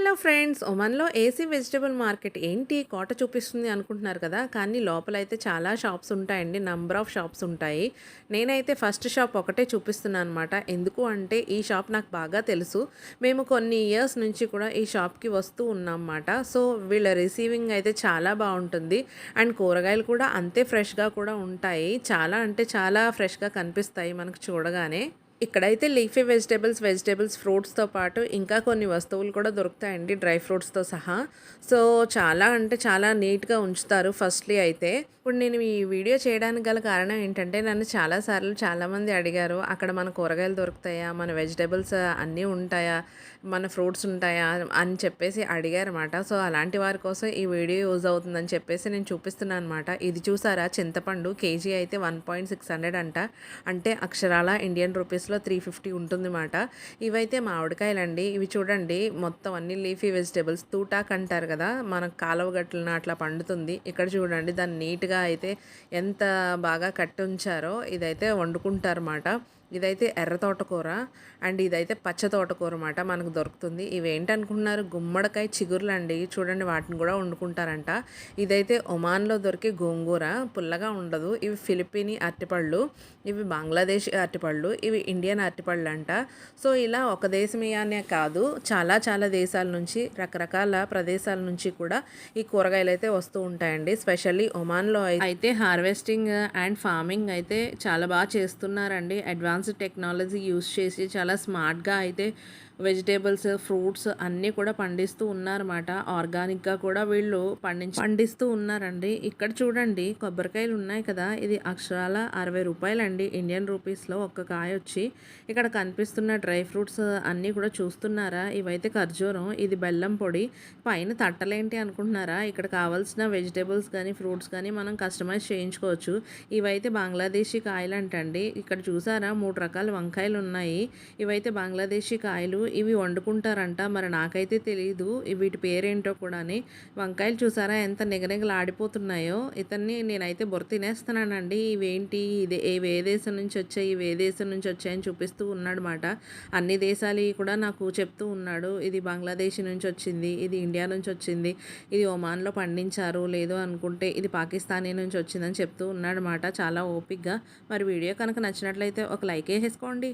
Hello friends, ఒమన్‌లో AC vegetable market ఏంటి కోట చూపిస్తుంది అనుకుంటున్నారు కదా! కానీ లోపలైతే చాలా షాప్స్ ఉంటాయండి. నంబర్ ఆఫ్ షాప్స్ ఉంటాయి. నేనైతే ఫస్ట్ షాప్ ఒకటే చూపిస్తున్నాను అనమాట. ఎందుకు అంటే ఈ షాప్ నాకు బాగా తెలుసు. మేము కొన్ని ఇయర్స్ నుంచి కూడా ఈ షాప్‌కి వస్తూ ఉన్నాం మాట. సో, వీళ్ళ రిసీవింగ్ అయితే చాలా బావుంటుంది. అండ్ కూరగాయలు కూడా అంతే ఫ్రెష్‌గా కూడా ఉంటాయి. చాలా అంటే చాలా ఫ్రెష్‌గా కనిపిస్తాయి మనకు చూడగానే. ఇక్కడైతే లీఫీ వెజిటబుల్స్, ఫ్రూట్స్‌తో పాటు ఇంకా కొన్ని వస్తువులు కూడా దొరుకుతాయండి డ్రై ఫ్రూట్స్‌తో సహా. సో, చాలా అంటే చాలా నీట్‌గా ఉంచుతారు ఫస్ట్‌లీ అయితే. ఇప్పుడు నేను ఈ వీడియో చేయడానికి గల కారణం ఏంటంటే, నన్ను చాలా సార్లు చాలామంది అడిగారు, "అక్కడ మన కూరగాయలు దొరుకుతాయా? మన వెజిటబుల్స్ అన్నీ ఉంటాయా? మన ఫ్రూట్స్ ఉంటాయా?" అని చెప్పేసి అడిగారన్నమాట. సో, అలాంటి వారి కోసం ఈ వీడియో యూజ్ అవుతుందని చెప్పేసి నేను చూపిస్తున్నాను అనమాట. ఇది చూసారా చింతపండు కేజీ అయితే 1,600 అంట. అంటే అక్షరాల ఇండియన్ రూపీస్‌లో 350 ఉంటుంది మాట. ఇవైతే మామిడికాయలండి. ఇవి చూడండి మొత్తం అన్ని లీఫీ వెజిటబుల్స్ తూటాక్ అంటారు కదా! మనకు కాలువ గట్లన అట్లా పండుతుంది. ఇక్కడ చూడండి దాన్ని నీట్‌గా అయితే ఎంత బాగా కట్టి ఉంచారో ఇదైతే వండుకుంటారన్నమాట. ఇదైతే ఎర్ర తోటకూర అండ్ ఇదైతే పచ్చ తోటకూర మాట మనకు దొరుకుతుంది. ఇవేంటనుకుంటున్నారు, గుమ్మడికాయ చిగుర్లండి. చూడండి వాటిని కూడా వండుకుంటారంట. ఇదైతే ఒమాన్‌లో దొరికే గోంగూర, పుల్లగా ఉండదు. ఇవి ఫిలిప్పీనీ అరటిపళ్ళు, ఇవి బంగ్లాదేశ్ అరటిపళ్ళు, ఇవి ఇండియన్ అరటిపళ్ళంట. సో, ఇలా ఒక దేశమేయనే కాదు, చాలా చాలా దేశాల నుంచి, రకరకాల ప్రదేశాల నుంచి కూడా ఈ కూరగాయలైతే వస్తూ ఉంటాయండి. స్పెషల్లీ ఒమాన్‌లో అయితే హార్వెస్టింగ్ అండ్ ఫార్మింగ్ అయితే చాలా బాగా చేస్తున్నారండి. అడ్వాన్స్డ్ టెక్నాలజీ యూస్ చేసి చాలా స్మార్ట్‌గా అయితే వెజిటేబుల్స్, ఫ్రూట్స్ అన్నీ కూడా పండిస్తూ ఉన్నారన్నమాట. ఆర్గానిక్‌గా కూడా వీళ్ళు పండిస్తూ ఉన్నారండి. ఇక్కడ చూడండి కొబ్బరికాయలు ఉన్నాయి కదా! ఇది అక్షరాల రూ. 60 ఇండియన్ రూపీస్‌లో ఒక్క కాయ వచ్చి. ఇక్కడ కనిపిస్తున్న డ్రై ఫ్రూట్స్ అన్నీ కూడా చూస్తున్నారా? ఇవైతే ఖర్జూరం, ఇది బెల్లం పొడి. పైన తట్టలేంటి అనుకుంటున్నారా? ఇక్కడ కావాల్సిన వెజిటేబుల్స్ కానీ, ఫ్రూట్స్ కానీ మనం కస్టమైజ్ చేయించుకోవచ్చు. ఇవైతే బంగ్లాదేశీ కాయలంటండి. ఇక్కడ చూసారా 3 రకాల వంకాయలు ఉన్నాయి. ఇవైతే బంగ్లాదేశీ కాయలు. ఇవి వండుకుంటారంట. మరి నాకైతే తెలీదు వీటి పేరేంటో కూడాని. వంకాయలు చూసారా ఎంత నిగనిగలాడిపోతున్నాయో. ఇతన్ని నేనైతే బుర్ర తినేస్తున్నానండి. ఇవేంటి, ఇవి ఏ దేశం నుంచి వచ్చాయి, ఇవి ఏ దేశం నుంచి వచ్చాయని చూపిస్తూ ఉన్నాడనమాట. అన్ని దేశాలు కూడా నాకు చెప్తూ ఉన్నాడు. ఇది బంగ్లాదేశ్ నుంచి వచ్చింది, ఇది ఇండియా నుంచి వచ్చింది, ఇది ఒమాన్లో పండించారు, లేదు అనుకుంటే ఇది పాకిస్తానీ నుంచి వచ్చిందని చెప్తూ ఉన్నాడనమాట చాలా ఓపిక్గా. మరి వీడియో కనుక నచ్చినట్లయితే ఒక లైక్ వేసేసుకోండి.